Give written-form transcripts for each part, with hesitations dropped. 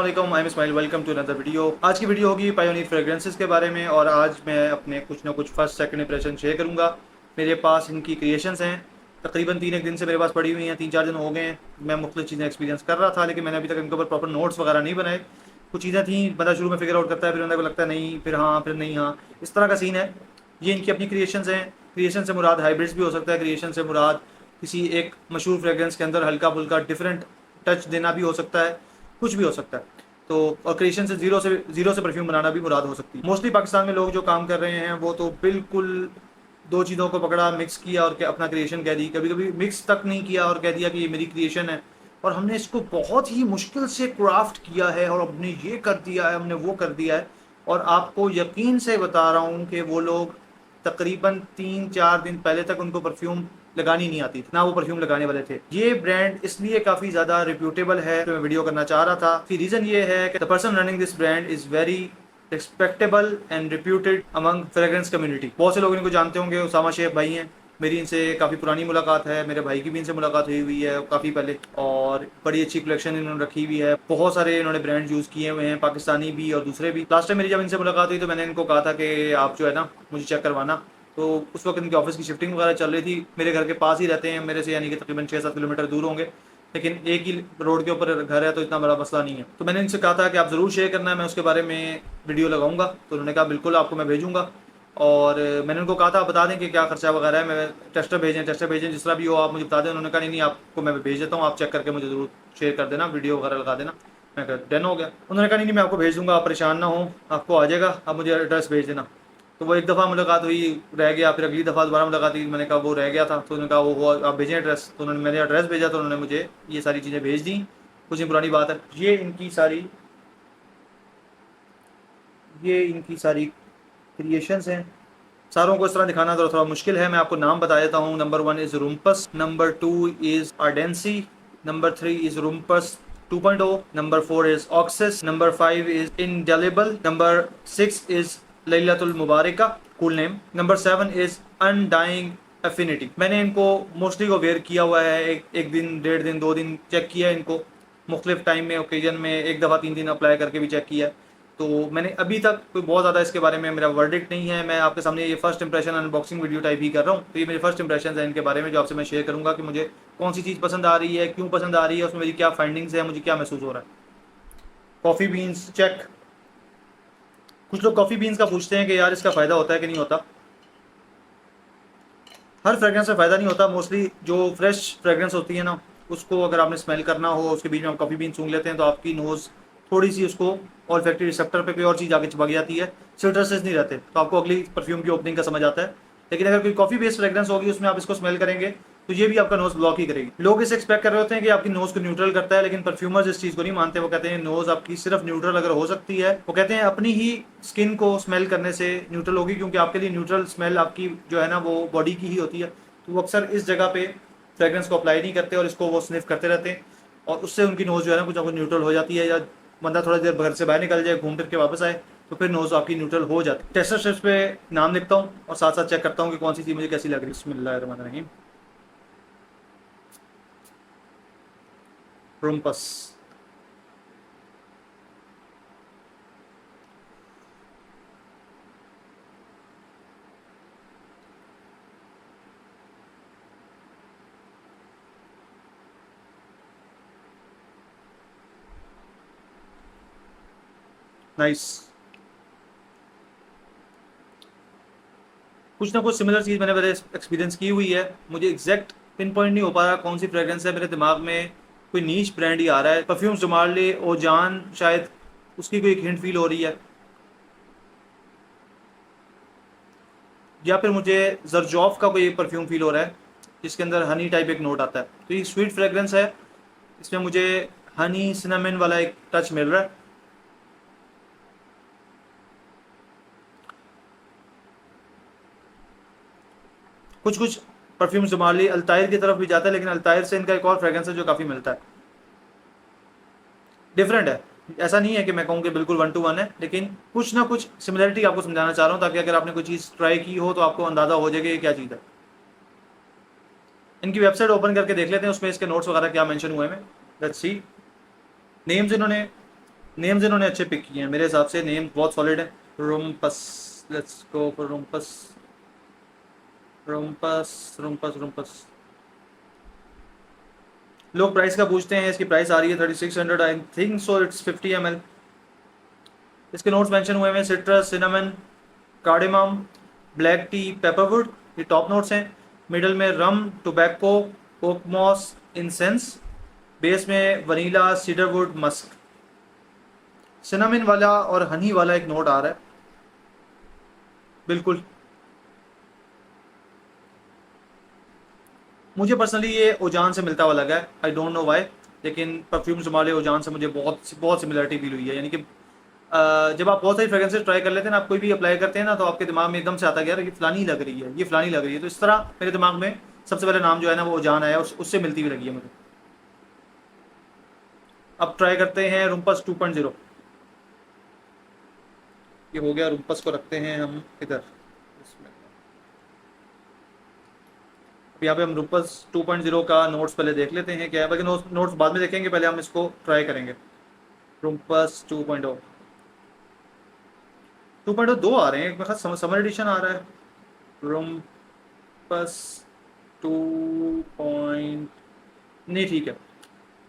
अस्सलाम I am Ismail, welcome to another video. आज की वीडियो होगी पायोनियर फ्रेग्रेंसेस के बारे में और आज मैं अपने कुछ ना कुछ फर्स्ट सेकंड इंप्रेशन शेयर करूंगा। मेरे पास इनकी क्रिएशंस हैं, तकरीबन 3 एक दिन से मेरे पास पड़ी हुई हैं, 3-4 दिन हो गए हैं। मैं मुख्तलिफ चीज़ें एक्सपीरियंस कर रहा था, लेकिन मैंने अभी तक इनके ऊपर प्रॉपर नोट्स वगैरह नहीं बनाए। कुछ चीज़ें थी, बंदा शुरू में फिगर आउट करता है, फिर उन्हें लगता है नहीं, फिर हाँ, फिर नहीं हाँ, इस तरह का सीन है। ये इनकी अपनी क्रिएशंस हैं। क्रिएशन से मुराद हाइब्रिड्स भी हो सकता है, क्रिएशन से मुराद किसी एक मशहूर फ्रेग्रेंस के अंदर हल्का फुल्का डिफरेंट टच देना भी हो सकता है, कुछ भी हो सकता है। तो और क्रिएशन से जीरो से परफ्यूम बनाना भी मुराद हो सकती है। मोस्टली पाकिस्तान में लोग जो काम कर रहे हैं वो तो बिल्कुल दो चीज़ों को पकड़ा, मिक्स किया और अपना क्रिएशन कह दी। कभी कभी मिक्स तक नहीं किया और कह दिया कि ये मेरी क्रिएशन है, और हमने इसको बहुत ही मुश्किल से क्राफ्ट किया है और हमने ये कर दिया है, हमने वो कर दिया है। और आपको यकीन से बता रहा हूँ कि वो लोग तकरीबन 3-4 दिन पहले तक उनको परफ्यूम लगानी नहीं आती थी, ना वो परफ्यूम लगाने वाले थे। ये ब्रांड इसलिए काफी ज्यादा रिप्यूटेबल है, तो मैं वीडियो करना चाह रहा था। फिर रीजन ये है कि the person running this brand is very respectable and reputed among fragrance community. बहुत से लोग इनको जानते होंगे, उसामा शेख भाई हैं, मेरी इनसे काफ़ी पुरानी मुलाकात है, मेरे भाई की भी इनसे मुलाकात हुई है काफ़ी पहले, और बड़ी अच्छी कलेक्शन इन्होंने रखी हुई है। बहुत सारे इन्होंने ब्रांड यूज़ किए हुए हैं, पाकिस्तानी भी और दूसरे भी। लास्ट टाइम मेरी जब इनसे मुलाकात हुई तो मैंने इनको कहा था कि आप जो है ना मुझे चेक करवाना। तो उस वक्त इनके ऑफिस की शिफ्टिंग वगैरह चल रही थी। मेरे घर के पास ही रहते हैं मेरे से, यानी कि तकरीबन 6-7 किलोमीटर दूर होंगे, लेकिन एक ही रोड के ऊपर घर है, तो इतना बड़ा मसला नहीं है। तो मैंने इनसे कहा था कि आप ज़रूर शेयर करना है, मैं उसके बारे में वीडियो लगाऊंगा। तो उन्होंने कहा बिल्कुल, आपको मैं भेजूंगा। और मैंने उनको कहा था आप बता दें कि क्या खर्चा वगैरह है, मैं टेस्टर भेजें जिस तरह भी हो, आप मुझे बता दें। उन्होंने कहा नहीं, आपको मैं भेज देता हूँ, आप चेक करके मुझे ज़रूर शेयर कर देना, वीडियो वगैरह लगा देना। मैं कहा डन हो गया। उन्होंने कहा नहीं, मैं आपको भेज दूंगा, आप परेशान ना हो, आपको आ जाएगा, आप मुझे एड्रेस भेज देना। तो वो एक दफ़ा मुलाकात हुई, रह गया। फिर अगली दफ़ा दोबारा मुलाकात हुई, मैंने कहा वो रह गया था, तो उन्होंने कहा वो आप भेजें एड्रेस। तो उन्होंने मेरे एड्रेस भेजा, तो उन्होंने मुझे ये सारी चीज़ें भेज दी। कुछ दिन पुरानी बात है। ये इनकी सारी क्रिएशंस हैं। सारों को इस तरह दिखाना तो थोड़ा मुश्किल है, मैं आपको नाम बता देता हूँ। Number 1 is Rumpus, number 2 is Ardency, number 3 is Rumpus 2.0, number 4 is Oxis, number 5 is indelible, number 6 is लैलतुल मुबारका, cool name, number 7 is undying affinity. मैंने इनको मोस्टली को वेयर किया हुआ है, एक दिन, 1.5 दिन, 2 दिन चेक किया है इनको मुख्तलिफ टाइम में, ओकेजन में, एक दफ़ा 3 दिन अप्लाई करके भी चेक किया है। तो मैंने अभी तक कोई बहुत ज़्यादा इसके बारे में मेरा वर्डिक्ट नहीं है। मैं आपके सामने ये first impression unboxing video type ही कर रहा हूँ। तो ये मेरे फर्स्ट इंप्रेशन है इनके बारे में, जो आपसे मैं शेयर करूँगा कि मुझे कौन सी चीज़ पसंद आ रही है, क्यों पसंद आ रही है, उसमें मेरी क्या फाइंडिंग्स है, मुझे क्या महसूस हो रहा है। Coffee beans check. कुछ लोग कॉफ़ी बीन्स का पूछते हैं कि यार इसका फ़ायदा होता है कि नहीं होता। हर फ्रेग्रेंस में फ़ायदा नहीं होता। मोस्टली जो फ्रेश फ्रेग्रेंस होती है ना, उसको अगर आपने स्मेल करना हो, उसके बीच में आप कॉफ़ी बीन सूंघ लेते हैं, तो आपकी नोज़ थोड़ी सी उसको ऑल्फैक्टरी रिसेप्टर पे कोई और चीज़ आगे चिपक जाती है, सिट्रसेस नहीं रहते, तो आपको अगली परफ्यूम की ओपनिंग का समझ आता है। लेकिन अगर कोई कॉफ़ी बेस्ड फ्रेग्रेंस होगी, उसमें आप इसको स्मेल करेंगे तो ये भी आपका नोज़ ब्लॉक ही करेगी। लोग इसे एक्सपेक्ट कर रहे होते हैं कि आपकी नोज़ को न्यूट्रल करता है, लेकिन परफ्यूमर्स इस चीज़ को नहीं मानते। वो कहते हैं नोज़ आपकी सिर्फ न्यूट्रल अगर हो सकती है, वो कहते हैं अपनी ही स्किन को स्मेल करने से न्यूट्रल होगी, क्योंकि आपके लिए न्यूट्रल स्मेल आपकी जो है ना वो बॉडी की ही होती है। तो वो अक्सर इस जगह पे फ्रेग्रेंस को अप्लाई नहीं करते और इसको वो स्निफ करते रहते हैं, और उससे उनकी नोज़ जो है ना कुछ ना कुछ न्यूट्रल हो जाती है। या बंदा थोड़ा देर घर से बाहर निकल जाए, घूम फिर के वापस आए, तो फिर नोज़ आपकी न्यूट्रल हो जाती है। टेस्टर स्ट्रिप्स पे नाम लिखता हूँ और साथ साथ चेक करता हूँ कि कौन सी चीज़ मुझे कैसी लग रही है। बिस्मिल्लाहिर्रहमानिर्रहीम। रूम्पस, नाइस। कुछ ना कुछ सिमिलर चीज़ मैंने मेरे एक्सपीरियंस की हुई है। मुझे एग्जैक्ट पिन पॉइंट नहीं हो पा रहा कौन सी फ्रेग्रेंस है। मेरे दिमाग में कोई नीच ब्रांड ही आ रहा है। परफ्यूम्स जमाले ओ जान, शायद उसकी कोई एक हिंट फील हो रही है, या फिर मुझे जरजॉफ का कोई परफ्यूम फील हो रहा है जिसके अंदर हनी टाइप एक नोट आता है। तो ये स्वीट फ्रेग्रेंस है, इसमें मुझे हनी सिनेमन वाला एक टच मिल रहा है। कुछ कुछ परफ्यूम जमाली अल्तायर की तरफ भी जाता है, लेकिन अल्तायर से इनका एक और फ्रेग्रेंस है जो काफ़ी मिलता है, डिफरेंट है। ऐसा नहीं है कि मैं कहूँ कि बिल्कुल 1 to 1 है, लेकिन कुछ ना कुछ सिमिलरिटी आपको समझाना चाह रहा हूँ, ताकि अगर आपने कोई चीज़ ट्राई की हो तो आपको अंदाज़ा हो जाएगा ये क्या चीज़ है। इनकी वेबसाइट ओपन करके देख लेते हैं, उसमें इसके नोट्स वगैरह क्या मेंशन हुए हैं। Let's see. नेम्स इन्होंने नेम्स इन्होंने अच्छे पिक किए हैं मेरे हिसाब से, नेम बहुत सॉलिड है। रूमपस, लेट्स गो फॉर रूमपस। रूमपस रूमपस रूमपस। लोग प्राइस का पूछते हैं, इसकी प्राइस आ रही है 3600, I think so it's 50 ml। इसके नोट्स मेंशन हुए हैं, citrus, cinnamon, cardamom, black tea, pepperwood, ये टॉप नोट्स हैं। मिडल में rum, tobacco, oakmoss, incense. Base में वनीला, सीडरवुड, मस्क। सिनेमन वाला और हनी वाला एक नोट आ रहा है, बिल्कुल। मुझे पर्सनली ये ओजान से मिलता हुआ लगा है, आई डोंट नो वाई, लेकिन परफ्यूम्स वाले ओजान से मुझे बहुत बहुत सिमिलरिटी फील हुई है। यानी कि जब आप बहुत सारी फ्रेग्रेंसेस ट्राई कर लेते हैं ना, आप कोई भी अप्लाई करते हैं ना, तो आपके दिमाग में एकदम से आता है यार ये फलानी लग रही है, ये फलानी लग रही है। तो इस तरह मेरे दिमाग में सबसे पहले नाम जो है ना वो ओजान आया, उससे मिलती हुई लगी है मुझे। अब ट्राई करते हैं रूमपस 2.0। ये हो गया, रूमपस को रखते हैं हम इधर इसमें। अब यहाँ पे हम रूमपस 2.0 का नोट्स पहले देख लेते हैं क्या है, बाकी नोट्स बाद में देखेंगे, पहले हम इसको ट्राई करेंगे। रूमपस 2.0, 2.0 दो आ रहे हैं, एक मेरे ख्याल समर एडिशन आ रहा है। रूमपस 2 नहीं, ठीक है।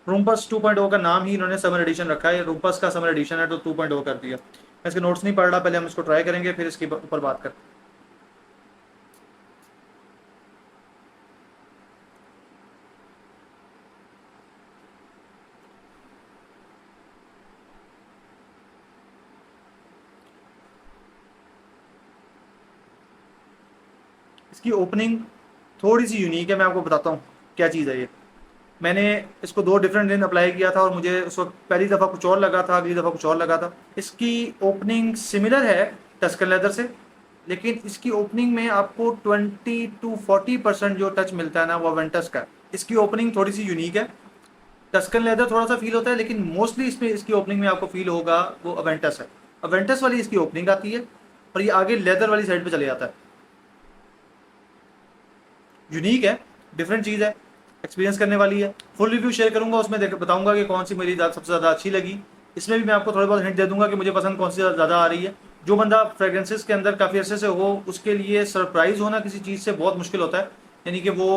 रूमपस 2.0 का नाम ही इन्होंने समर एडिशन रखा है, रूमपस का समर एडिशन है तो 2.0 कर दिया। मैं इसके नोट्स नहीं पढ़ रहा, पहले हम इसको ट्राई करेंगे फिर इसके ऊपर बात करते हैं। इसकी ओपनिंग थोड़ी सी यूनिक है, मैं आपको बताता हूँ क्या चीज़ है ये। मैंने इसको 2 डिफरेंट दिन अप्लाई किया था और मुझे उस वक्त पहली दफ़ा कुछ और लगा था, अगली दफ़ा कुछ और लगा था। इसकी ओपनिंग सिमिलर है टस्कन लेदर से, लेकिन इसकी ओपनिंग में आपको 20 to 40% जो टच मिलता है ना वो अवेंटस का है। इसकी ओपनिंग थोड़ी सी यूनिक है, टस्कन लेदर थोड़ा सा फील होता है, लेकिन मोस्टली इसमें इसकी ओपनिंग में आपको फील होगा वो अवेंटस है। अवेंटस वाली इसकी ओपनिंग आती है और ये आगे लेदर वाली साइड पे चले जाता है। यूनिक है, डिफरेंट चीज़ है, एक्सपीरियंस करने वाली है। फुल रिव्यू शेयर करूंगा, उसमें बताऊंगा कि कौन सी मेरी सबसे ज़्यादा अच्छी लगी। इसमें भी मैं आपको थोड़ा बहुत हिंट दे दूंगा कि मुझे पसंद कौन सी ज़्यादा आ रही है। जो बंदा फ्रेग्रेंसेस के अंदर काफ़ी अर्से से हो, उसके लिए सरप्राइज होना किसी चीज़ से बहुत मुश्किल होता है। यानी कि वो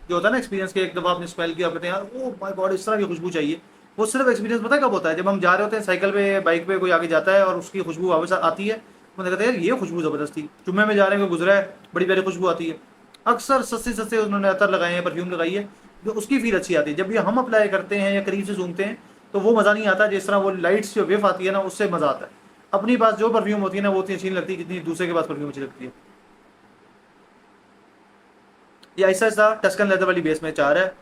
जो होता है ना एक्सपीरियंस के, एक दफ़ा आपने स्मेल किया, आप कहते हैं यार ओ माय गॉड इस तरह की खुशबू चाहिए। वो सिर्फ एक्सपीरियंस पता है कब होता है, जब हम जा रहे होते हैं साइकिल पे, बाइक पे, कोई आगे जाता है और उसकी खुशबू वापस आती है, तो कहते हैं यार ये खुशबू ज़बरदस्त थी। जुम्मे में जा रहे हैं, कोई गुजरा है, बड़ी प्यारी खुशबू आती है। अक्सर सस्ते सस्ते उन्होंने अतर लगाए हैं, परफ्यूम लगाई है, जो उसकी फील अच्छी आती है। जब ये हम अप्लाई करते हैं या करीब से सूंघते हैं तो वो मज़ा नहीं आता, जिस तरह वो लाइट्स जो वेव आती है ना उससे मज़ा आता है। अपनी पास जो परफ्यूम होती है ना वो उतनी अच्छी नहीं लगती जितनी दूसरे के पास परफ्यूम अच्छी लगती है। ये ऐसा ऐसा टस्कन लेदर वाली बेस में 4 है,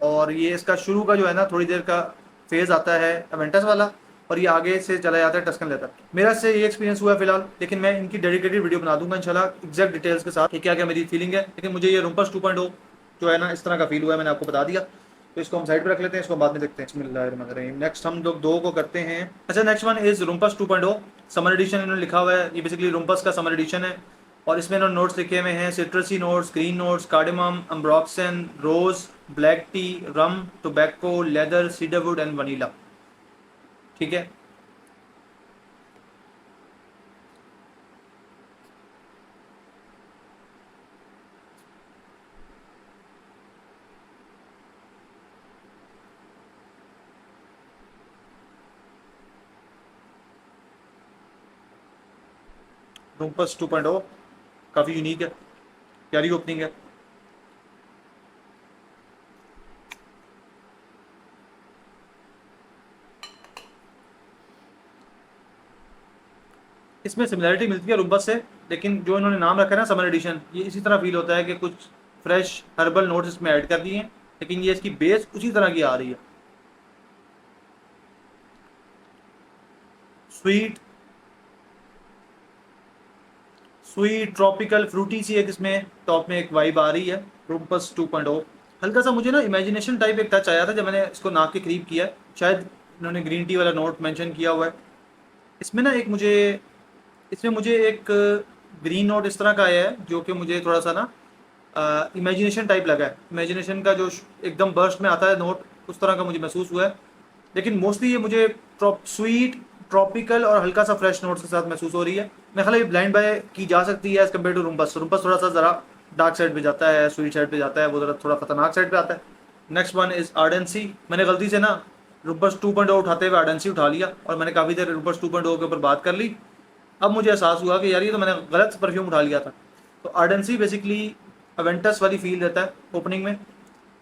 और ये इसका शुरू का जो है ना थोड़ी देर का फेज आता है अवेंटस वाला, और ये आगे से चला जाता है टस्कन लेदर। मेरा इससे ये एक्सपीरियंस हुआ है फिलहाल, लेकिन मैं इनकी डेडिकेटेड वीडियो बना दूंगा इंशाल्लाह एग्जैक्ट डिटेल्स के साथ कि क्या क्या मेरी फीलिंग है। लेकिन मुझे ये रूमपस 2.0 जो है ना इस तरह का फील हुआ है, मैंने आपको बता दिया। तो इसको हम साइड पे रख लेते हैं, इसको बाद में देखते हैं। बिस्मिल्लाहिर्रहमानिर्रहीम। नेक्स्ट हम लोग 2 को करते हैं। अच्छा, next one is Rumpus 2.0 summer edition इन्होंने लिखा हुआ है। ये बेसिकली रूमपस का समर एडिशन है, और इसमें इन्होंने नोट्स लिखे हुए हैं, citrusy notes, green notes, cardamom, ambroxan, rose, black tea, rum, tobacco, leather, cedarwood and vanilla. ठीक है, रूमपस 2.0 काफ़ी यूनिक है, प्यारी ओपनिंग है। इसमें सिमिलरिटी मिलती है रूमपस से, लेकिन जो इन्होंने नाम रखा है ना समर एडिशन, ये इसी तरह फील होता है कि कुछ फ्रेश हर्बल नोट्स इसमें ऐड कर दिए हैं, लेकिन ये इसकी बेस उसी तरह की आ रही है। स्वीट स्वीट ट्रॉपिकल फ्रूटी सी एक इसमें टॉप में एक वाइब आ रही है रूमपस 2.0। हल्का सा मुझे ना इमेजिनेशन टाइप एक टच आया था जब मैंने इसको नाक के करीब किया, शायद इन्होंने ग्रीन टी वाला नोट मेंशन किया हुआ है इसमें ना। इसमें मुझे एक ग्रीन नोट इस तरह का आया है जो कि मुझे थोड़ा सा ना इमेजिनेशन टाइप लगा है। इमेजिनेशन का जो एकदम बर्स्ट में आता है नोट, उस तरह का मुझे महसूस हुआ है। लेकिन मोस्टली ये मुझे स्वीट, ट्रॉपिकल और हल्का सा फ्रेश नोट्स के साथ महसूस हो रही है। मैं ख्याल ब्लाइंड बाय की जा सकती है एज कम्पेयर टू रूम्बस। रूम्बस थोड़ा सा ज़रा डार्क साइड पे जाता है, स्वीट साइड पे जाता है, वो ज़रा थोड़ा खतरनाक साइड पे आता है। Next one is Ardency. मैंने गलती से ना रूबस 2.0 उठाते हुए आर्डेंसी उठा लिया और मैंने काफ़ी देर रूबस 2.0 के ऊपर बात कर ली। अब मुझे एहसास हुआ कि यार ये तो मैंने गलत परफ्यूम उठा लिया था। तो आर्डेंसी बेसिकली अवेंटस वाली फील रहता है ओपनिंग में,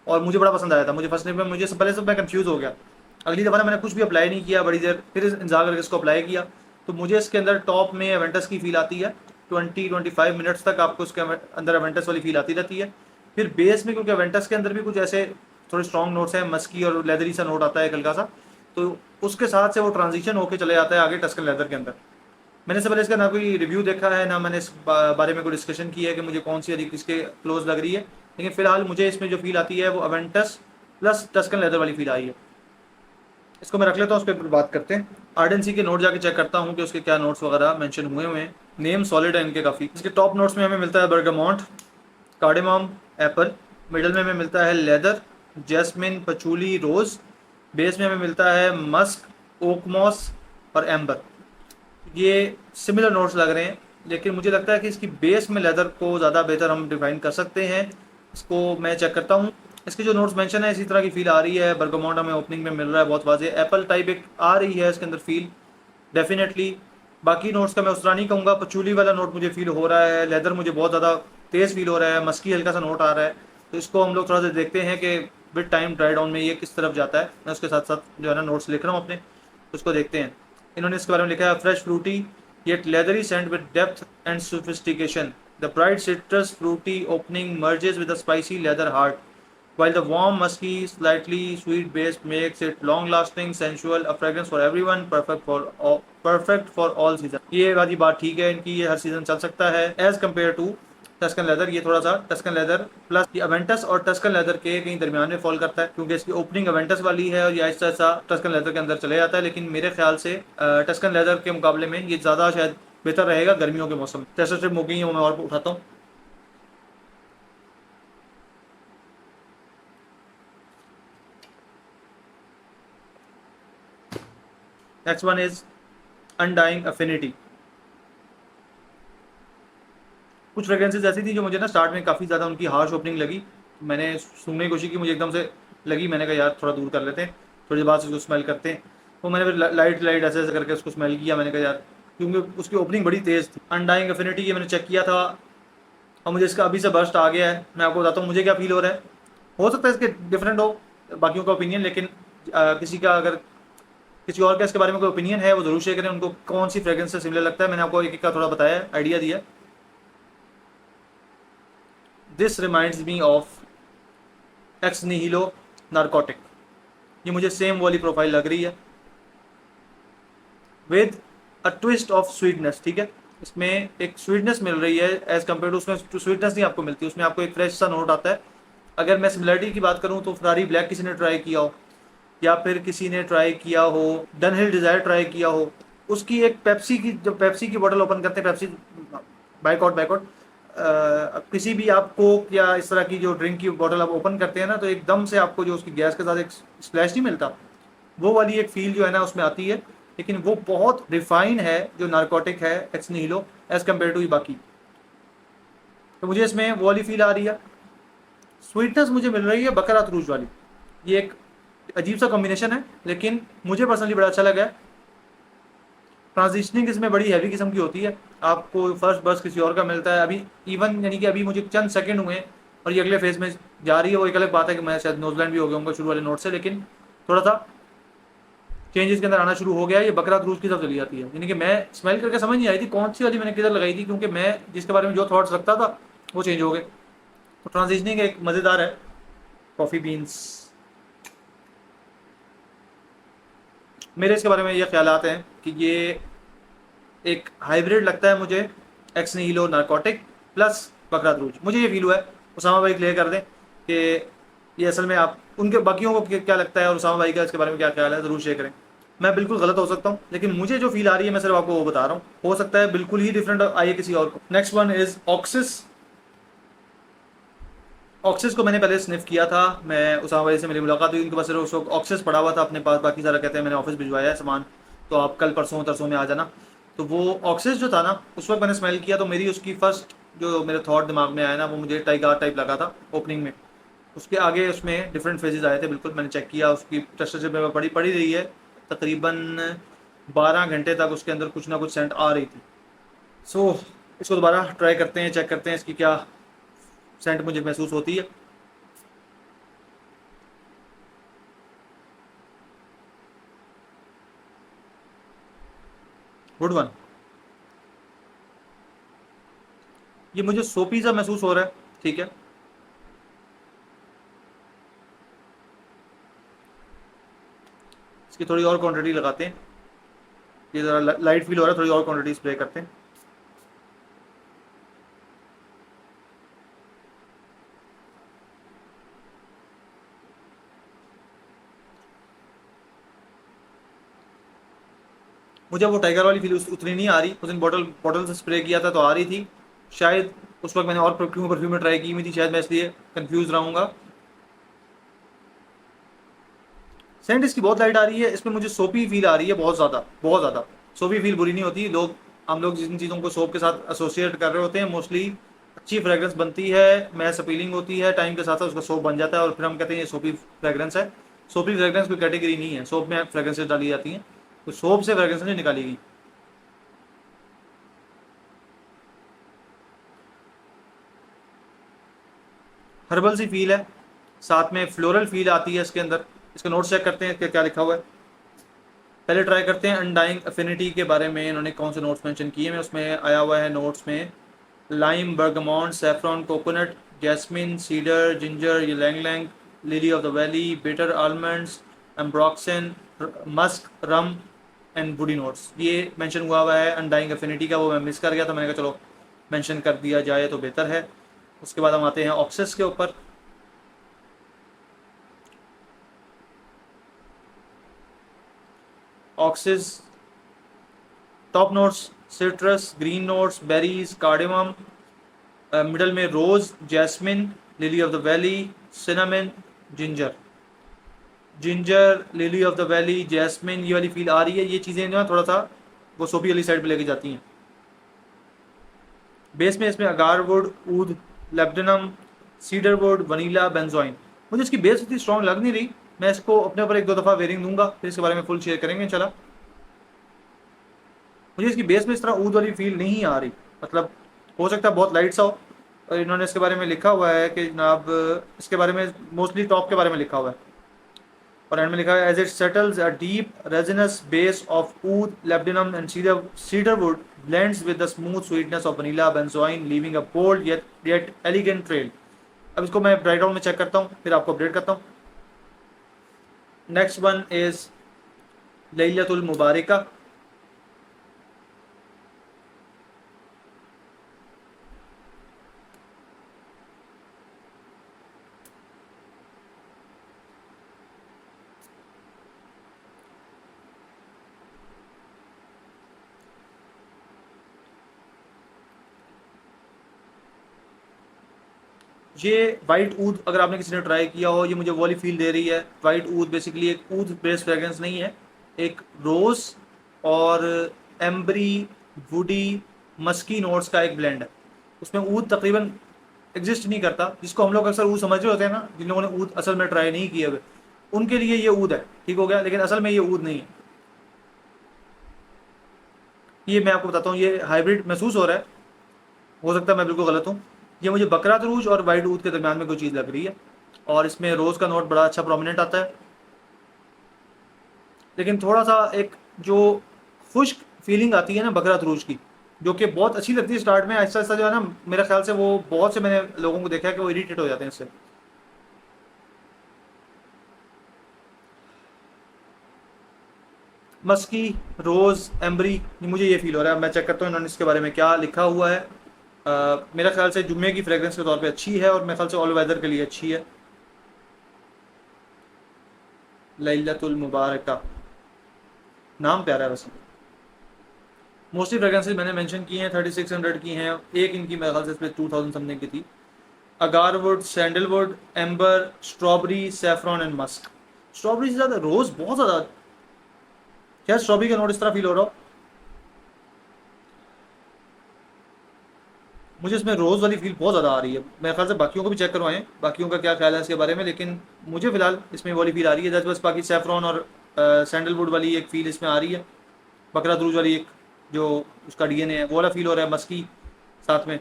और मुझे बड़ा पसंद आया था। मुझे फर्स्ट में मुझे पहले से मैं कंफ्यूज हो गया। अगली दफ़ा मैंने कुछ भी अप्लाई नहीं किया, बड़ी देर फिर इंतजार करके इसको अप्लाई किया, तो मुझे इसके अंदर टॉप में एवेंटस की फील आती है। 20-25 मिनट्स तक आपको उसके अंदर एवेंटस वाली फील आती रहती है। फिर बेस में, क्योंकि एवेंटस के अंदर भी कुछ ऐसे थोड़े स्ट्रॉन्ग नोट्स हैं, मस्की और लेदरी सा नोट आता है हल्का सा, तो उसके साथ से वो ट्रांजिशन होकर चले जाता है आगे टस्कन लेदर के अंदर। मैंने इससे पहले इसका ना कोई रिव्यू देखा है, ना मैंने इस बारे में कोई डिस्कशन की है कि मुझे कौन सी अधिक इसके क्लोज लग रही है, लेकिन फिलहाल मुझे इसमें जो फील आती है वो अवेंटस प्लस टस्कन लेदर वाली फील आई है। इसको मैं रख लेता हूँ, उस पर बात करते हैं। आर्डेंसी के नोट जाके चेक करता हूँ कि उसके क्या नोट्स वगैरह मेंशन हुए हुए हैं। नेम सॉलिड है इनके काफ़ी। इसके टॉप नोट्स में हमें मिलता है बर्गामोंट, कार्डेमम, एप्पल। मिडल में हमें मिलता है लेदर, जैस्मिन, पचूली, रोज़। बेस में हमें मिलता है मस्क, ओकमॉस और एम्बर। ये सिमिलर नोट्स लग रहे हैं, लेकिन मुझे लगता है कि इसकी बेस में लेदर को ज़्यादा बेहतर हम डिफाइन कर सकते हैं। इसको मैं चेक करता हूँ। इसके जो नोट्स मेंशन है इसी तरह की फील आ रही है। बर्गामोंट हमें ओपनिंग में मिल रहा है बहुत वाज़ेह, एप्पल टाइप एक आ रही है इसके अंदर फील डेफिनेटली। बाकी नोट्स का मैं उस तरह नहीं कहूँगा। पचूली वाला नोट मुझे फील हो रहा है, लेदर मुझे बहुत ज़्यादा तेज़ फील हो रहा है, मस्की हल्का सा नोट आ रहा है। तो इसको हम लोग थोड़ा सा देखते हैं कि विद टाइम ड्राई डाउन में ये किस तरफ जाता है। मैं उसके साथ साथ जो है ना नोट्स लिख रहा हूँ अपने, उसको देखते हैं। इन्होंने इसके बारे में लिखा है fresh fruity yet leathery scent with depth and sophistication. The bright citrus fruity opening merges with a spicy leather heart, while the warm, musky, slightly sweet base makes it long-lasting, sensual, a fragrance for everyone, perfect for all season। ये वाली बात ठीक है इनकी, ये हर season चल सकता है। As compare to Tuscan leather, ये थोड़ा सा टस्कन लेदर प्लस ये अवेंटस और टस्कन लेदर के कहीं दरमियान में फॉल करता है, क्योंकि इसकी ओपनिंग अवेंटस वाली है और ये ऐसा ऐसा टस्कन लेदर के अंदर चले जाता है। लेकिन मेरे ख्याल से टस्कन लेदर के मुकाबले में ये ज़्यादा शायद बेहतर रहेगा गर्मियों के मौसम में। टेस्टर स्ट्रिप हो गई है, वो मैं और उठाता हूँ। Next one is undying affinity. कुछ फ्रेग्रेंसेज ऐसी थी जो मुझे ना स्टार्ट में काफ़ी ज़्यादा उनकी हार्श ओपनिंग लगी। मैंने सूंघने की कोशिश की, मुझे एकदम से लगी, मैंने कहा यार थोड़ा दूर कर लेते हैं, थोड़ी देर बाद उसको स्मेल करते हैं। तो मैंने फिर लाइट लाइट ऐसे ऐसे करके उसको स्मेल किया। मैंने कहा यार, क्योंकि उसकी ओपनिंग बड़ी तेज़ थी। अनडाइंग अफिनिटी ये मैंने चेक किया था और मुझे इसका अभी से बर्स्ट आ गया है। मैं आपको बताता हूँ मुझे क्या फील हो रहा है। हो सकता है इसके डिफरेंट हो बाकियों का ओपिनियन, लेकिन किसी का अगर किसी और का इसके बारे में कोई ओपिनियन है वो जरूर शेयर करें। उनको कौन सी फ्रेग्रेंस से सिमिलर लगता है। मैंने आपको एक का थोड़ा बताया, आइडिया दिया। This reminds me of Ex Nihilo Narcotic. ये मुझे सेम वाली प्रोफाइल लग रही है with a twist of sweetness. ठीक है, इसमें एक स्वीटनेस मिल रही है एज कम्पेयर टू, उसमें स्वीटनेस नहीं आपको मिलती, उसमें आपको एक फ्रेश सा नोट आता है। अगर मैं सिमिलरिटी की बात करूँ तो फरारी ब्लैक किसी ने ट्राई किया हो, या फिर किसी ने ट्राई किया हो डनहिल डिज़ायर ट्राई किया हो, उसकी एक पेप्सी की, जब पेप्सी की बोतल ओपन करते हैं, पेप्सी बाइकआउट किसी भी आप कोक या इस तरह की जो ड्रिंक की बोतल आप ओपन करते हैं ना, तो एकदम से आपको जो उसकी गैस के साथ एक स्प्लैश नहीं मिलता, वो वाली एक फील जो है ना उसमें आती है। लेकिन वो बहुत रिफाइन है जो नारकोटिक है एक्स निहिलो एज कम्पेयर टू बाकी। तो मुझे इसमें वो वाली फील आ रही है। स्वीटनेस मुझे मिल रही है बकरात रूज वाली। ये एक अजीब सा कॉम्बिनेशन है, लेकिन मुझे पर्सनली बड़ा अच्छा लगा है। ट्रांजिशनिंग इसमें बड़ी हैवी किस्म की होती है, आपको फर्स्ट बस किसी और का मिलता है अभी इवन, यानी कि अभी मुझे चंद सेकंड हुए हैं और ये अगले फेज में जा रही है। वो एक अलग बात है कि मैं शायद न्यूजीलैंड भी हो गया हूँ शुरू वाले नोट से, लेकिन थोड़ा सा चेंजेस के अंदर आना शुरू हो गया है। ये बकरात रूज की तरफ चली जाती है, यानी कि मैं स्मेल करके समझ नहीं आई थी कौन सी वाली मैंने किधर लगाई थी, क्योंकि मैं जिसके बारे में जो थॉट्स रखता था वो चेंज हो गए। तो ट्रांजिशनिंग एक मज़ेदार है। कॉफ़ी बीन्स, मेरे इसके बारे में ये ख्यालात हैं कि ये एक हाइब्रिड लगता है मुझे एक्स निहिलो नारकोटिक प्लस बकरात रूज। मुझे ये फील हुआ है। उसामा भाई क्लियर कर दें कि ये असल में आप उनके बाकियों को क्या लगता है और उसामा भाई का इसके बारे में क्या ख्याल है, ज़रूर शेयर करें। मैं बिल्कुल गलत हो सकता हूँ, लेकिन मुझे जो फील आ रही है मैं सिर्फ आपको वो बता रहा हूँ। हो सकता है बिल्कुल ही डिफरेंट आइए किसी और को। Next one is oxes. Oxes को मैंने पहले स्निफ किया था, मैं उसामा भाई से मेरी मुलाकात हुई, उनके पास उस वक्त ऑक्सिस पड़ा हुआ था अपने पास, बाकी सारा कहते हैं मैंने ऑफिस भिजवाया है सामान, तो आप कल परसों तरसों में आ जाना। तो वो ऑक्सिस जो था ना, उस वक्त मैंने स्मेल किया तो मेरी उसकी फर्स्ट जो मेरे थॉट दिमाग में आया ना, वो मुझे टाइगर टाइप लगा था ओपनिंग में। उसके आगे उसमें डिफरेंट फेजेस आए थे, बिल्कुल मैंने चेक किया, उसकी टेस्टर जब में पड़ी पड़ी रही है तकरीबन 12 घंटे तक उसके अंदर कुछ ना कुछ सेंट आ रही थी। सो इसको दोबारा ट्राई करते हैं, चेक करते हैं इसकी क्या सेंट मुझे महसूस होती है। Good one. ये मुझे सोपी सा महसूस हो रहा है, ठीक है। इसकी थोड़ी और क्वांटिटी लगाते हैं, ये ज़रा लाइट फील हो रहा है, थोड़ी और क्वांटिटी स्प्रे करते हैं। मुझे वो टाइगर वाली फील उतनी नहीं आ रही, उस दिन बॉटल बॉटल से स्प्रे किया था तो आ रही थी शायद। उस वक्त मैंने और परफ्यूम परफ्यूम में ट्राई की हुई थी, शायद मैं इसलिए कंफ्यूज रहूँगा। सेंट इसकी बहुत लाइट आ रही है, इसमें मुझे सोपी फील आ रही है, बहुत ज़्यादा बहुत ज़्यादा। सोपी फील बुरी नहीं होती, लोग हम लोग जिन चीज़ों को सोप के साथ एसोसिएट कर रहे होते हैं मोस्टली अच्छी फ्रेग्रेंस बनती है, मैस अपीलिंग होती है, टाइम के साथ साथ उसका सोप बन जाता है और फिर हम कहते हैं ये सोपी फ्रेग्रेंस है। सोपी फ्रेग्रेंस कोई कैटेगरी नहीं है, सोप में फ्रेग्रेंसेज डाली जाती हैं, तो सोप से फ्रेग्रेंस नहीं निकाली गई। हर्बल सी फील है, साथ में फ्लोरल फील आती है इसके अंदर। इसके नोट्स चेक करते हैं कि क्या लिखा हुआ है। पहले ट्राई करते हैं अनडाइंग एफिनिटी के बारे में, इन्होंने कौन से नोट्स मेंशन किए हैं। उसमें आया हुआ है नोट्स में lime, bergamot, saffron, coconut, jasmine, cedar, ginger, ylang ylang, lily of the valley, bitter almonds, ambroxan, musk, rum and woody notes, ये मेंशन हुआ है अनडाइंग एफिनिटी का। वो मैं मिस कर गया था, मैंने कहा चलो मेंशन कर दिया जाए तो बेहतर है। उसके बाद हम आते हैं ऑक्सिस के ऊपर। Oxis top notes citrus, green notes, berries, cardamom, middle में rose, jasmine, lily of the valley, cinnamon, ginger. Ginger, lily of the valley, jasmine, ये वाली फील आ रही है। ये चीज़ें जो है थोड़ा सा वो सोपी वाली साइड पे लेके जाती हैं। बेस में इसमें अगारवुड, ऊद, लेब्डेनम, सीडरवुड, वनीला, बेंजोइन। मुझे इसकी बेस इतनी स्ट्रॉन्ग लग नहीं रही, मैं इसको अपने ऊपर एक दो दफ़ा वेयरिंग दूंगा, फिर इसके बारे में फुल शेयर करेंगे चला। मुझे इसकी बेस में इस तरह ऊद वाली फील नहीं आ रही, मतलब हो सकता है बहुत लाइट सा हो। और इन्होंने इसके बारे में लिखा हुआ है कि जनाब इसके बारे में मोस्टली टॉप के बारे में लिखा हुआ है, और एंड में लिखा है as it settles a deep resinous base of oud, labdanum and cedarwood blends with the smooth sweetness of vanilla benzoin, leaving a bold yet elegant trail. अब इसको मैं ब्राइट आउट में चेक करता हूँ, फिर आपको अपडेट करता हूँ। नेक्स्ट वन इज लैलतुल मुबारका। ये वाइट ऊद अगर आपने किसी ने ट्राई किया हो, ये मुझे वो वाली फील दे रही है। वाइट ऊद बेसिकली एक ऊद बेस्ड फ्रेग्रेंस नहीं है, एक रोज और एम्बरी, वुडी, मस्की नोट्स का एक ब्लेंड है। उसमें ऊद तकरीबन एग्जिस्ट नहीं करता, जिसको हम लोग अक्सर ऊद समझ रहे होते हैं ना, जिन लोगों ने ऊद असल में ट्राई नहीं किए हुए उनके लिए ये ऊद है, ठीक हो गया, लेकिन असल में ये ऊद नहीं है। ये मैं आपको बताता हूँ, ये हाइब्रिड महसूस हो रहा है, हो सकता है मैं बिल्कुल गलत हूँ। ये मुझे बकरात रूज और वाइट ऊद के दरमियान में कोई चीज़ लग रही है, और इसमें रोज़ का नोट बड़ा अच्छा प्रोमिनेंट आता है, लेकिन थोड़ा सा एक जो खुश्क फीलिंग आती है ना बकरात रूज की, जो कि बहुत अच्छी लगती है स्टार्ट में, आहिस्ता आहिस्ता जो है ना, मेरे ख्याल से वो बहुत से मैंने लोगों को देखा है कि वो इरीटेट हो जाते हैं इससे। मस्की, रोज़, एम्बरी, मुझे ये फील हो रहा है। मैं चेक करता हूँ इन्होंने इसके बारे में क्या लिखा हुआ है। मेरा ख्याल से जुम्मे की फ्रेग्रेंस के तौर पे अच्छी है, और मेरे ख्याल से ऑल वेदर के लिए अच्छी है। लैलतुल मुबारका, नाम प्यारा है वैसे। मोस्टली फ्रेग्रेंसेज मैंने मेंशन की हैं 3600 की हैं, एक इनकी मेरे ख्याल से इस पर 2000 समथिंग की थी। Agarwood, sandalwood, amber, strawberry, saffron and musk. Strawberry से ज़्यादा रोज, बहुत ज़्यादा। क्या स्ट्रॉबेरी का नोट इस तरह फील हो रहा हो? मुझे इसमें रोज़ वाली फील बहुत ज़्यादा आ रही है। मेरे ख्याल से बाकियों को भी चेक करवाएं, बाकियों का क्या ख्याल है इसके बारे में, लेकिन मुझे फ़िलहाल इसमें वाली फील आ रही है। जैसे बस बाकी सैफरॉन और सैंडलवुड वाली एक फ़ील इसमें आ रही है। बकरा दूज वाली एक जो उसका डीएनए है वो वाला फील हो रहा है मस्की साथ में।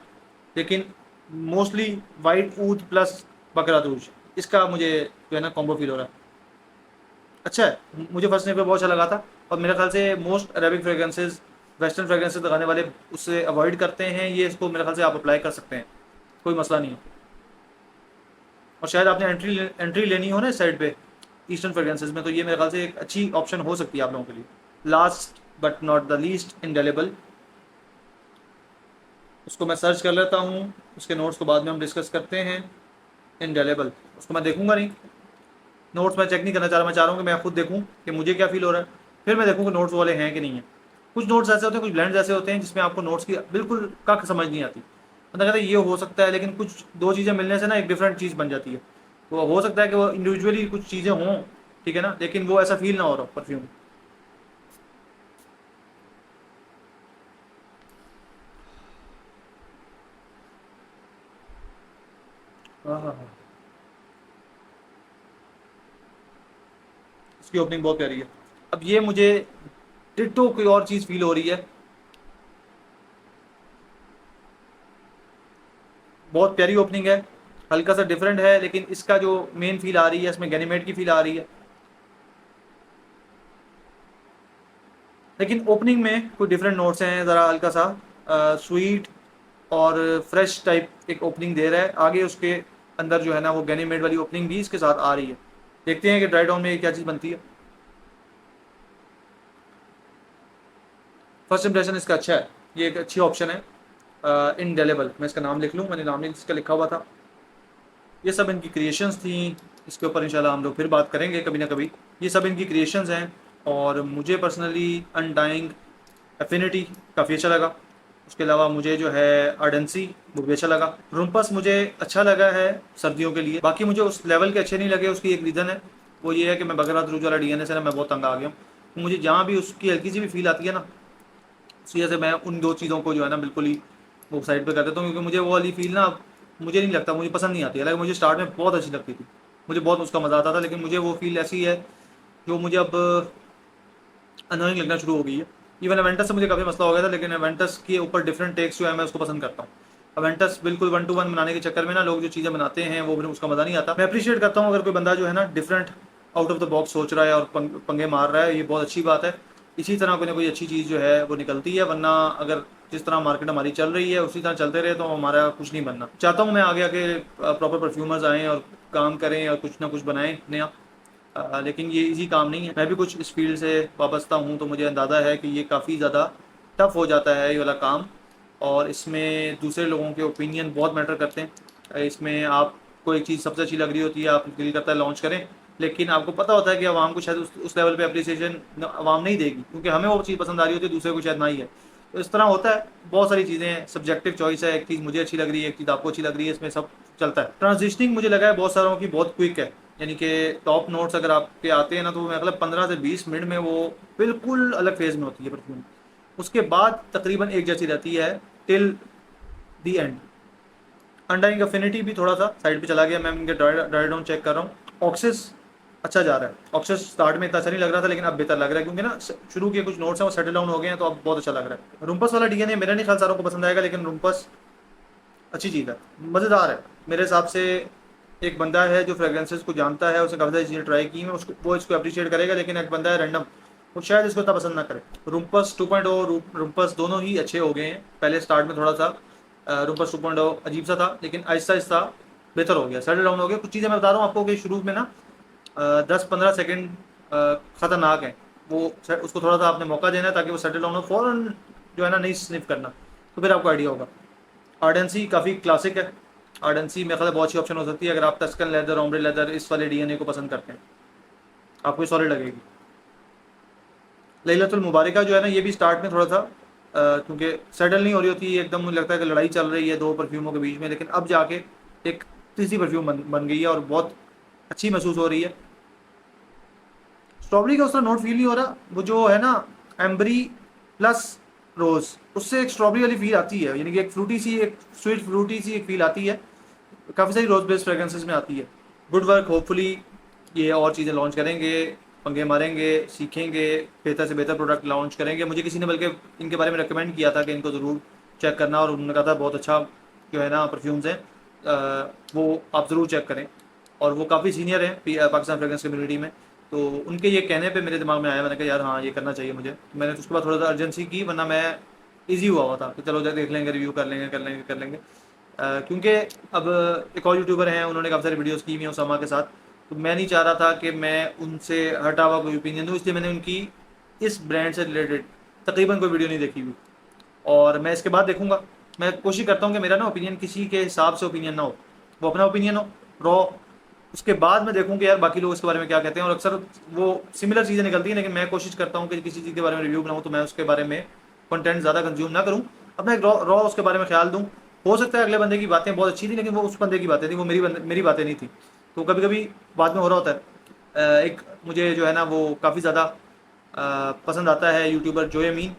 लेकिन मोस्टली वाइट ऊद प्लस बकरा दूज, इसका मुझे जो है ना कॉम्बो फील हो रहा है। अच्छा है, मुझे फर्स्ट टाइम पे बहुत अच्छा लगा था। और मेरे ख्याल से most Arabic fragrances, western fragrances लगाने वाले उससे अवॉइड करते हैं। ये इसको मेरे ख्याल से आप अप्लाई कर सकते हैं, कोई मसला नहीं है। और शायद आपने एंट्री लेनी हो ना इस साइड पे ईस्टर्न फ्रेग्रेंसेज में, तो ये मेरे ख्याल से एक अच्छी ऑप्शन हो सकती है आप लोगों के लिए। Last but not the least, indelible. उसको मैं सर्च कर लेता हूँ, उसके नोट्स को बाद में हम डिस्कस करते हैं। इंडेलेबल, उसको मैं देखूंगा नहीं, नोट्स मैं चेक नहीं करना चाह रहा। मैं चाह रहा हूँ कि मैं खुद देखूँ कि मुझे क्या फील हो रहा है, फिर मैं देखूँ कि नोट्स वाले हैं कि नहीं है। कुछ नोट्स ऐसे होते हैं, कुछ ब्लेंड्स ऐसे होते हैं जिसमें आपको नोट्स की बिल्कुल कख समझ नहीं आती। मतलब कहते हैं ये हो सकता है, लेकिन कुछ दो चीज़ें मिलने से ना एक डिफरेंट चीज़ बन जाती है। तो हो सकता है कि वो इंडिविजुअली कुछ चीज़ें हों, ठीक है ना, लेकिन वो ऐसा फील ना हो रहा परफ्यूम। हाँ हाँ हाँ, इसकी ओपनिंग बहुत प्यारी है। अब ये मुझे डिट्टो कोई और चीज़ फील हो रही है। बहुत प्यारी ओपनिंग है, हल्का सा डिफरेंट है, लेकिन इसका जो मेन फील आ रही है इसमें गैनीमेट की फील आ रही है। लेकिन ओपनिंग में कुछ डिफरेंट नोट्स हैं, ज़रा हल्का सा स्वीट और फ्रेश टाइप एक ओपनिंग दे रहा है। आगे उसके अंदर जो है ना वो गैनीमेट वाली ओपनिंग भी इसके साथ आ रही है। देखते हैं कि ड्राई डाउन में ये क्या चीज़ बनती है। फर्स्ट इंप्रेशन इसका अच्छा है, ये एक अच्छी ऑप्शन है। इनडेलेबल, मैं इसका नाम लिख लूँ, मैंने नाम नहीं इसका लिखा हुआ था। ये सब इनकी क्रिएशंस थी, इसके ऊपर इंशाल्लाह हम लोग फिर बात करेंगे कभी ना कभी। ये सब इनकी क्रिएशंस हैं और मुझे पर्सनली अनडाइंग एफिनिटी काफ़ी अच्छा लगा। उसके अलावा मुझे जो है अर्डेंसी वो भी अच्छा लगा। रूम्पस मुझे अच्छा लगा है सर्दियों के लिए। बाकी मुझे उस लेवल के अच्छे नहीं लगे, उसकी एक रीज़न है, वो ये है कि मैं बगैर रूज वाला डीएनए से ना मैं बहुत तंग आ गया हूँ। मुझे जहाँ भी उसकी हल्की सी भी फील आती है ना, उसी वजह से मैं उन दो चीज़ों को जो है ना बिल्कुल ही वो साइड पे कर देता हूँ, क्योंकि मुझे वो वाली फील ना मुझे नहीं लगता, मुझे पसंद नहीं आती। हालांकि मुझे स्टार्ट में बहुत अच्छी लगती थी, मुझे बहुत उसका मज़ा आता था, लेकिन मुझे वो फील ऐसी है जो मुझे अब अनोइंग लगना शुरू हो गई है। इवन एवेंटस से मुझे काफ़ी मसला हो गया था, लेकिन एवेंटस के ऊपर डिफरेंट टेक्स जो है मैं उसको पसंद करता हूँ। एवेंटस बिल्कुल 1 to 1 बनाने के चक्कर में ना लोग जो चीज़ें बनाते हैं वो उसका मज़ा नहीं आता। मैं अप्रिशिएट करता हूँ अगर कोई बंदा जो है ना different out of the box सोच रहा है और पंगे मार रहा है, ये बहुत अच्छी बात है। इसी तरह कोई ना कोई अच्छी चीज़ जो है वो निकलती है, वरना अगर जिस तरह मार्केट हमारी चल रही है उसी तरह चलते रहे तो हमारा कुछ नहीं बनना। चाहता हूँ मैं आगे आके प्रॉपर परफ्यूमर्स आएँ और काम करें और कुछ ना कुछ बनाएं नया। लेकिन ये इजी काम नहीं है। मैं भी कुछ इस फील्ड से वाबस्ता हूँ, तो मुझे अंदाज़ा है कि ये काफ़ी ज़्यादा टफ हो जाता है ये वाला काम। और इसमें दूसरे लोगों के ओपिनियन बहुत मैटर करते हैं। इसमें आपको एक चीज़ सबसे अच्छी लग रही होती है, आप दिल करता है लॉन्च करें, लेकिन आपको पता होता है कि आवाम को शायद उस लेवल पे अप्रिसिएशन आवाम नहीं देगी, क्योंकि हमें वो चीज़ पसंद आ रही होती है, दूसरे को शायद ना ही है। तो इस तरह होता है, बहुत सारी चीज़ें सब्जेक्टिव चॉइस है। एक चीज़ मुझे अच्छी लग रही है, एक चीज़ आपको अच्छी लग रही है, इसमें सब चलता है। ट्रांजिशनिंग मुझे लगा है बहुत सारों की बहुत क्विक है, यानी कि टॉप नोट्स अगर आपके आते हैं ना तो मतलब 15 से 20 मिनट में वो बिल्कुल अलग फेज में होती है परफ्यूम। उसके बाद तकरीबन एक जैसी रहती है टिल दी एंड। अंडरइंग अफिनिटी भी थोड़ा सा साइड पे चला गया, मैं इनके ड्राई डाउन चेक कर रहा हूँ। ऑक्सिस अच्छा जा रहा है। ऑक्सिस स्टार्ट में इतना अच्छा नहीं लग रहा था, लेकिन अब बेहतर लग रहा है, क्योंकि ना शुरू के कुछ नोट्स हैं वो सेटल डाउन हो गए हैं, तो अब बहुत अच्छा लग रहा है। रूम्पस वाला डीएनए मेरा नहीं ख्याल सारों को पसंद आएगा, लेकिन रूम्पस अच्छी चीज़ है, मज़ेदार है मेरे हिसाब से। एक बंदा है जो फ्रेग्रेंसेस को जानता है, उसने काफ़ी सारी चीज़ें ट्राई की हैं, उसको वो इसको अप्रिशिएट करेगा, लेकिन एक बंदा है रैंडम, वो शायद इसको इतना पसंद ना करे। रूम्पस 2.0 रूम्पस दोनों ही अच्छे हो गए हैं। पहले स्टार्ट में थोड़ा सा रूम्पस 2.0 अजीब सा था, लेकिन आहिस्ता आहिस्ता बेहतर हो गया, सेटल डाउन हो गया। कुछ चीज़ें मैं बता रहा हूँ आपको कि शुरू में ना 10-15 सेकेंड ख़तरनाक है, वो उसको थोड़ा सा आपने मौका देना है ताकि वो सेटल डाउन हो, फ़ौरन जो है ना नहीं स्निफ करना, तो फिर आपको आइडिया होगा। आर्डेंसी काफ़ी क्लासिक है। आर्डेंसी मेरे ख्याल से बहुत अच्छी ऑप्शन हो सकती है अगर आप टस्कन लेदर, ओम्ब्रे लेदर, इस वाले डीएनए को पसंद करते हैं, आपको ये सॉलिड लगेगी। लैलतुल मुबारका जो है ना ये भी स्टार्ट में थोड़ा सा क्योंकि सेटल नहीं हो रही होती, एकदम मुझे लगता है कि लड़ाई चल रही है दो परफ्यूमों के बीच में, लेकिन अब जाके एक तीसरी परफ्यूम बन गई है और बहुत अच्छी महसूस हो रही है। स्ट्रॉबेरी का उसका नोट फील नहीं हो रहा, वो जो है ना एम्बरी प्लस रोज, उससे एक स्ट्रॉबेरी वाली फील आती है, यानी कि एक फ्रूटी सी, एक स्वीट फ्रूटी सी एक फील आती है, काफ़ी सारी रोज बेस्ड फ्रेग्रेंसेस में आती है। गुड वर्क, होपफुली ये और चीज़ें लॉन्च करेंगे, पंगे मारेंगे, सीखेंगे, बेहतर से बेहतर प्रोडक्ट लॉन्च करेंगे। मुझे किसी ने बल्कि इनके बारे में रिकमेंड किया था कि इनको ज़रूर चेक करना, और उन्होंने कहा था बहुत अच्छा जो है ना परफ्यूम्स हैं, वो आप ज़रूर चेक करें। और वो काफ़ी सीनियर हैं पाकिस्तान फ्रेग्रेंस कम्युनिटी में, तो उनके ये कहने पे मेरे दिमाग में आया, मैंने कहा यार हाँ ये करना चाहिए मुझे। मैंने तो उसके बाद थोड़ा सा अर्जेंसी की, वरना मैं ईजी हुआ था कि चलो देख लेंगे, रिव्यू कर लेंगे। क्योंकि अब एक और यूट्यूबर हैं, उन्होंने काफ़ी सारी वीडियोस की हुई हैं उसामा के साथ, तो मैं नहीं चाह रहा था कि मैं उनसे हटा हुआ कोई ओपिनियन दूँ, इसलिए मैंने उनकी इस ब्रांड से रिलेटेड तकरीबन कोई वीडियो नहीं देखी हुई, और मैं इसके बाद देखूंगा। मैं कोशिश करता हूँ कि मेरा ना ओपिनियन किसी के हिसाब से ओपिनियन ना हो, वो अपना ओपिनियन हो रॉ, उसके बाद मैं देखूँ कि यार बाकी लोग इसके बारे में क्या कहते हैं, और अक्सर वो सिमिलर चीज़ें निकलती हैं, लेकिन मैं कोशिश करता हूँ कि किसी चीज़ के बारे में रिव्यू बनाऊँ तो मैं उसके बारे में कंटेंट ज़्यादा कंज्यूम ना करूँ, अपना एक रॉ उसके बारे में ख्याल दूँ। हो सकता है अगले बंदे की बातें बहुत अच्छी थी, लेकिन वो उस बंदे की बातें थी, वो मेरी बातें नहीं थी, तो कभी कभी बाद में हो रहा होता है। एक मुझे जो है ना वो काफ़ी ज़्यादा पसंद आता है यूट्यूबर जोयामीन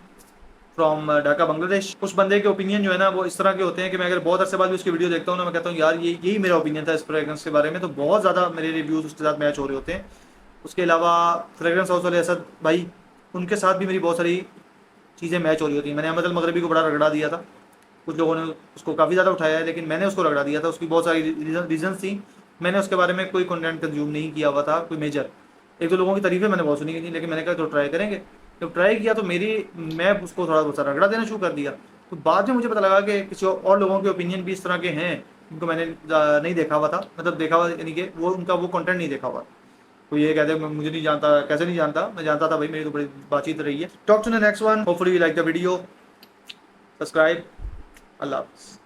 फ्रॉम ढाका बांग्लादेश। उस बंदे के ओपिनियन जो है ना वो इस तरह के होते हैं कि मैं अगर बहुत अरसे बाद भी उसकी वीडियो देखता हूँ ना, मैं कहता हूँ यार ये यही मेरा ओपिनियन था इस फ्रेग्रेंस के बारे में, तो बहुत ज़्यादा मेरे रिव्यूज़ उसके साथ मैच हो रहे होते हैं। उसके अलावा फ्रेग्रेंस हाउस वाले असद भाई, उनके साथ भी मेरी बहुत सारी चीज़ें मैच हो रही होती हैं। मैंने अहमद अल मगरबी को बड़ा रगड़ा दिया था, कुछ लोगों ने उसको काफ़ी ज़्यादा उठाया है, लेकिन मैंने उसको रगड़ा दिया था। उसकी बहुत सारी रीजन थी, मैंने उसके बारे में कोई कंटेंट कंज्यूम नहीं किया हुआ था कोई मेजर। एक दो लोगों की तारीफें मैंने बहुत सुनी थी, लेकिन मैंने कहा तो ट्राई करेंगे। जब ट्राई किया तो मैं उसको थोड़ा बहुत रगड़ा देना शुरू कर दिया, तो बाद में मुझे पता लगा कि किसी और लोगों के ओपिनियन भी इस तरह के हैं जिनको मैंने नहीं देखा हुआ था, मतलब देखा हुआ यानी कि वो उनका वो कंटेंट नहीं देखा हुआ। तो ये कहते हैं मुझे नहीं जानता, कैसे नहीं जानता, मैं जानता था भाई, मेरी तो बड़ी बातचीत रही है। Talk to the next one, hopefully you like the video, subscribe, अल्लाह हाफ़िज़।